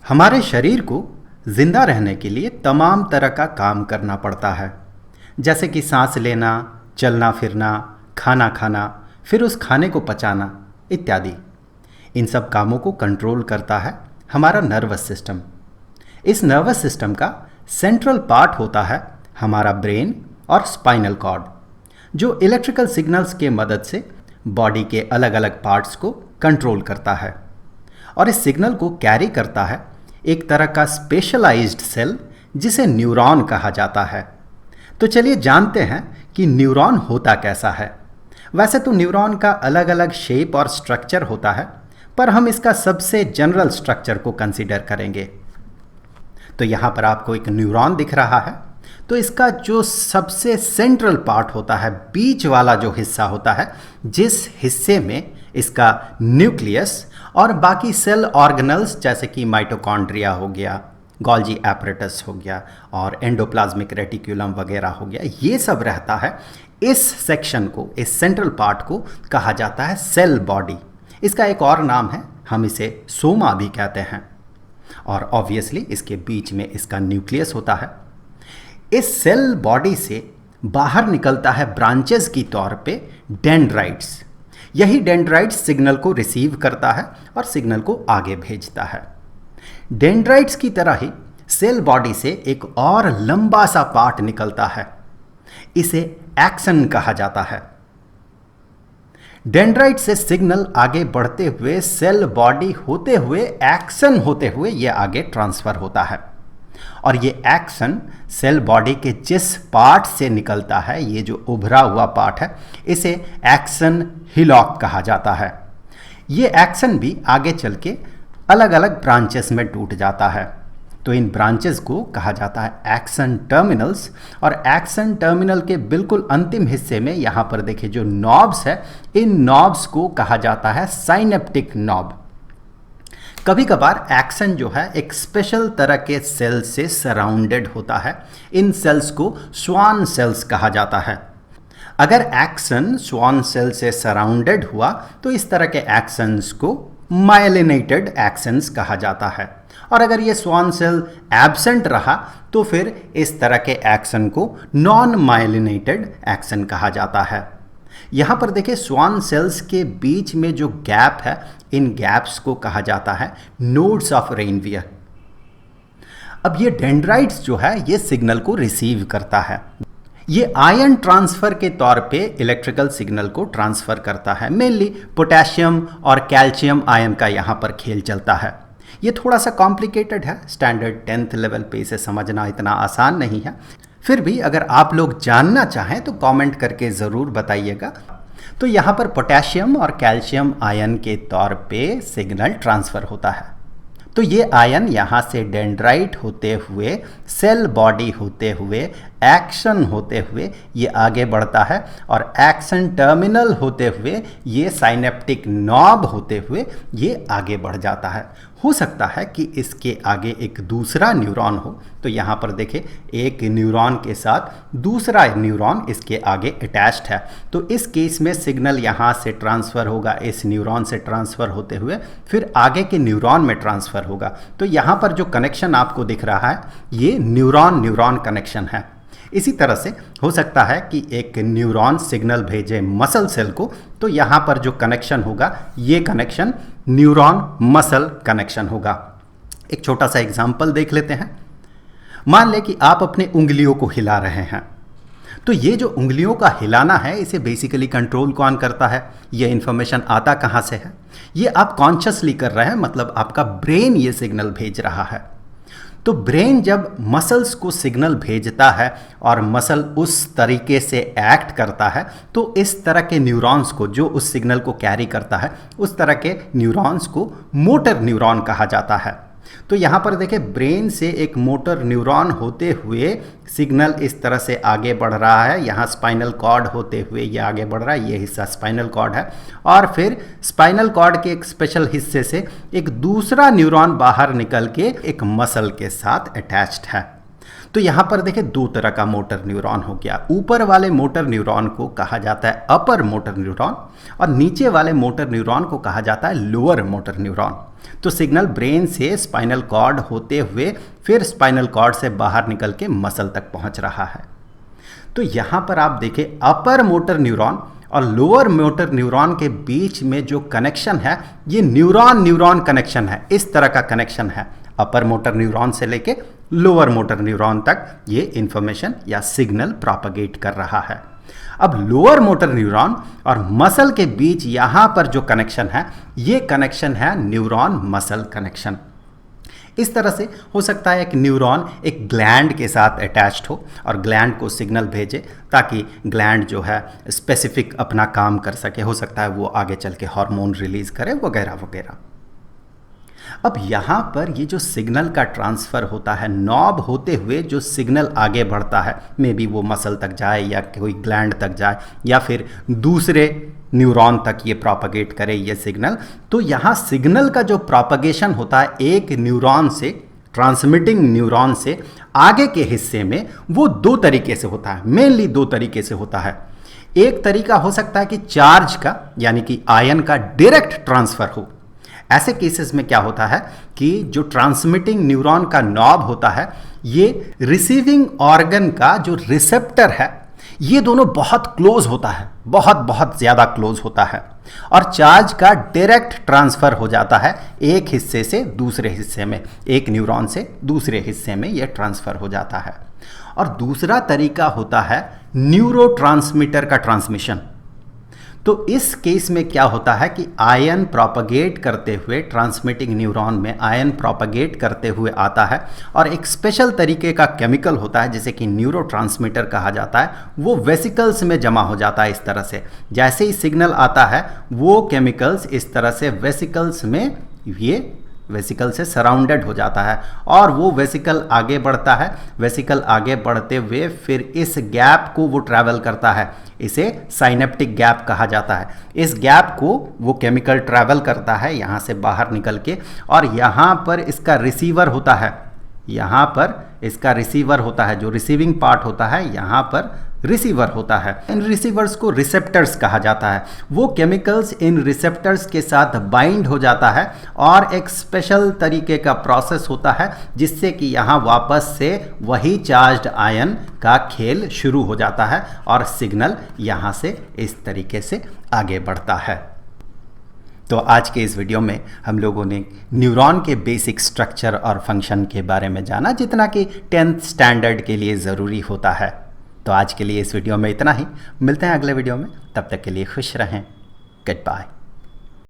हमारे शरीर को जिंदा रहने के लिए तमाम तरह का काम करना पड़ता है, जैसे कि सांस लेना, चलना फिरना, खाना खाना, फिर उस खाने को पचाना इत्यादि। इन सब कामों को कंट्रोल करता है हमारा नर्वस सिस्टम। इस नर्वस सिस्टम का सेंट्रल पार्ट होता है हमारा ब्रेन और स्पाइनल कॉर्ड, जो इलेक्ट्रिकल सिग्नल्स के मदद से बॉडी के अलग अलग पार्ट्स को कंट्रोल करता है और इस सिग्नल को कैरी करता है एक तरह का स्पेशलाइज्ड सेल जिसे न्यूरॉन कहा जाता है। तो चलिए जानते हैं कि न्यूरॉन होता कैसा है। वैसे तो न्यूरॉन का अलग अलग शेप और स्ट्रक्चर होता है, पर हम इसका सबसे जनरल स्ट्रक्चर को कंसीडर करेंगे। तो यहाँ पर आपको एक न्यूरॉन दिख रहा है। तो इसका जो सबसे सेंट्रल पार्ट होता है, बीच वाला जो हिस्सा होता है, जिस हिस्से में इसका न्यूक्लियस और बाकी सेल ऑर्गेनल्स जैसे कि माइटोकॉन्ड्रिया हो गया, गोल्जी एपरेटस हो गया और एंडोप्लाज्मिक रेटिक्यूलम वगैरह हो गया, ये सब रहता है। इस सेक्शन को, इस सेंट्रल पार्ट को कहा जाता है सेल बॉडी। इसका एक और नाम है, हम इसे सोमा भी कहते हैं। और ऑब्वियसली इसके बीच में इसका न्यूक्लियस होता है। इस सेल बॉडी से बाहर निकलता है ब्रांचेस की तौर पे डेंड्राइट्स। यही डेंड्राइट्स सिग्नल को रिसीव करता है और सिग्नल को आगे भेजता है। डेंड्राइट्स की तरह ही सेल बॉडी से एक और लंबा सा पार्ट निकलता है, इसे एक्सन कहा जाता है। डेंड्राइट से सिग्नल आगे बढ़ते हुए सेल बॉडी होते हुए एक्सन होते हुए यह आगे ट्रांसफर होता है और ये एक्सन सेल बॉडी के जिस पार्ट से निकलता है, ये जो उभरा हुआ पार्ट है, इसे एक्सन हिलॉक कहा जाता है। ये एक्सन भी आगे चल के अलग अलग ब्रांचेस में टूट जाता है। तो इन ब्रांचेस को कहा जाता है एक्सन टर्मिनल्स। और एक्सन टर्मिनल के बिल्कुल अंतिम हिस्से में यहाँ पर देखिए जो नॉब्स है, इन नॉब्स को कहा जाता है साइनेप्टिक नॉब। कभी कभार एक्सन जो है एक स्पेशल तरह के सेल से सराउंडेड होता है। इन सेल्स को स्वान सेल्स कहा जाता है। अगर एक्सन स्वान सेल से सराउंडेड हुआ तो इस तरह के एक्सन्स को माइलिनेटेड एक्सन्स कहा जाता है। और अगर ये स्वान सेल एब्सेंट रहा तो फिर इस तरह के एक्सन को नॉन माइलिनेटेड एक्सन कहा जाता है। यहाँ पर देखिए स्वान सेल्स के बीच में जो गैप है, इन गैप्स को कहा जाता है नोड्स ऑफ रेनवियर। अब ये डेंड्राइट्स जो है ये सिग्नल को रिसीव करता है। ये आयन ट्रांसफर के तौर पे इलेक्ट्रिकल सिग्नल को ट्रांसफर करता है। मेनली पोटेशियम और कैल्शियम आयन का यहाँ पर खेल चलता है। ये थोड़ा सा कॉम्प्लिकेटेड है, स्टैंडर्ड 10th लेवल पे इसे समझना इतना आसान नहीं है। फिर भी अगर आप लोग जानना चाहें तो कमेंट करके ज़रूर बताइएगा। तो यहाँ पर पोटेशियम और कैल्शियम आयन के तौर पे सिग्नल ट्रांसफ़र होता है। तो ये आयन यहाँ से डेंड्राइट होते हुए, सेल बॉडी होते हुए, एक्शन होते हुए ये आगे बढ़ता है और एक्शन टर्मिनल होते हुए, ये साइनेप्टिक नॉब होते हुए ये आगे बढ़ जाता है। हो सकता है कि इसके आगे एक दूसरा न्यूरॉन हो। तो यहाँ पर देखें एक न्यूरॉन के साथ दूसरा न्यूरॉन इसके आगे अटैच्ड है। तो इस केस में सिग्नल यहाँ से ट्रांसफ़र होगा, इस न्यूरॉन से ट्रांसफ़र होते हुए फिर आगे के न्यूरॉन में ट्रांसफ़र होगा। तो यहाँ पर जो कनेक्शन आपको दिख रहा है ये न्यूरॉन न्यूरॉन कनेक्शन है। इसी तरह से हो सकता है कि एक न्यूरॉन सिग्नल भेजे मसल सेल को, तो यहाँ पर जो कनेक्शन होगा ये कनेक्शन न्यूरॉन मसल कनेक्शन होगा। एक छोटा सा एग्जांपल देख लेते हैं। मान लें कि आप अपने उंगलियों को हिला रहे हैं, तो ये जो उंगलियों का हिलाना है इसे बेसिकली कंट्रोल कौन करता है? ये इन्फॉर्मेशन आता कहाँ से है? ये आप कॉन्शियसली कर रहे हैं, मतलब आपका ब्रेन ये सिग्नल भेज रहा है। तो ब्रेन जब मसल्स को सिग्नल भेजता है और मसल उस तरीके से एक्ट करता है, तो इस तरह के न्यूरॉन्स को, जो उस सिग्नल को कैरी करता है, उस तरह के न्यूरॉन्स को मोटर न्यूरॉन कहा जाता है। तो यहाँ पर देखिए ब्रेन से एक मोटर न्यूरॉन होते हुए सिग्नल इस तरह से आगे बढ़ रहा है। यहाँ स्पाइनल कॉर्ड होते हुए ये आगे बढ़ रहा है, ये हिस्सा स्पाइनल कॉर्ड है। और फिर स्पाइनल कॉर्ड के एक स्पेशल हिस्से से एक दूसरा न्यूरॉन बाहर निकल के एक मसल के साथ अटैच्ड है। तो यहाँ पर देखिए दो तरह का मोटर न्यूरॉन हो गया। ऊपर वाले मोटर न्यूरॉन को कहा जाता है अपर मोटर न्यूरॉन और नीचे वाले मोटर न्यूरॉन को कहा जाता है लोअर मोटर न्यूरॉन। तो सिग्नल ब्रेन से स्पाइनल कॉर्ड होते हुए फिर स्पाइनल कॉर्ड से बाहर निकल के मसल तक पहुँच रहा है। तो यहाँ पर आप देखें अपर मोटर न्यूरॉन और लोअर मोटर न्यूरॉन के बीच में जो कनेक्शन है ये न्यूरॉन न्यूरॉन कनेक्शन है। इस तरह का कनेक्शन है अपर मोटर न्यूरॉन से लेके लोअर मोटर न्यूरॉन तक ये इंफॉर्मेशन या सिग्नल प्रोपेगेट कर रहा है। अब लोअर मोटर न्यूरॉन और मसल के बीच यहाँ पर जो कनेक्शन है ये कनेक्शन है न्यूरॉन मसल कनेक्शन। इस तरह से हो सकता है एक न्यूरॉन एक ग्लैंड के साथ अटैच्ड हो और ग्लैंड को सिग्नल भेजे ताकि ग्लैंड जो है स्पेसिफिक अपना काम कर सके। हो सकता है वो आगे चल के हार्मोन रिलीज करे वगैरह वगैरह। अब यहाँ पर ये जो सिग्नल का ट्रांसफ़र होता है नॉब होते हुए जो सिग्नल आगे बढ़ता है, मे बी वो मसल तक जाए या कोई ग्लैंड तक जाए या फिर दूसरे न्यूरॉन तक ये प्रोपेगेट करे ये सिग्नल। तो यहाँ सिग्नल का जो प्रोपेगेशन होता है एक न्यूरॉन से ट्रांसमिटिंग न्यूरॉन से आगे के हिस्से में वो दो तरीके से होता है, मेनली दो तरीके से होता है। एक तरीका हो सकता है कि चार्ज का यानी कि आयन का डायरेक्ट ट्रांसफ़र हो। ऐसे केसेस में क्या होता है कि जो ट्रांसमिटिंग न्यूरॉन का नॉब होता है ये रिसीविंग ऑर्गन का जो रिसेप्टर है ये दोनों बहुत क्लोज होता है, बहुत ज़्यादा क्लोज होता है और चार्ज का डायरेक्ट ट्रांसफ़र हो जाता है एक हिस्से से दूसरे हिस्से में, एक न्यूरॉन से दूसरे हिस्से में ये ट्रांसफ़र हो जाता है। और दूसरा तरीका होता है न्यूरोट्रांसमीटर का ट्रांसमिशन। तो इस केस में क्या होता है कि आयन प्रोपेगेट करते हुए ट्रांसमिटिंग न्यूरॉन में आयन प्रोपेगेट करते हुए आता है और एक स्पेशल तरीके का केमिकल होता है जिसे कि न्यूरोट्रांसमीटर कहा जाता है, वो वेसिकल्स में जमा हो जाता है। इस तरह से जैसे ही सिग्नल आता है वो केमिकल्स इस तरह से वेसिकल्स में ये वेसिकल से सराउंडेड हो जाता है और वो वेसिकल आगे बढ़ता है। वेसिकल आगे बढ़ते हुए फिर इस गैप को वो ट्रैवल करता है, इसे साइनेप्टिक गैप कहा जाता है। इस गैप को वो केमिकल ट्रैवल करता है यहाँ से बाहर निकल के और यहाँ पर इसका रिसीवर होता है, यहाँ पर इसका रिसीवर होता है, जो रिसीविंग पार्ट होता है यहाँ पर रिसीवर होता है। इन रिसीवर्स को रिसेप्टर्स कहा जाता है। वो केमिकल्स इन रिसेप्टर्स के साथ बाइंड हो जाता है और एक स्पेशल तरीके का प्रोसेस होता है जिससे कि यहाँ वापस से वही चार्ज्ड आयन का खेल शुरू हो जाता है और सिग्नल यहाँ से इस तरीके से आगे बढ़ता है। तो आज के इस वीडियो में हम लोगों ने न्यूरॉन के बेसिक स्ट्रक्चर और फंक्शन के बारे में जाना जितना कि 10th स्टैंडर्ड के लिए ज़रूरी होता है। तो आज के लिए इस वीडियो में इतना ही, मिलते हैं अगले वीडियो में, तब तक के लिए खुश रहें, गुड बाय।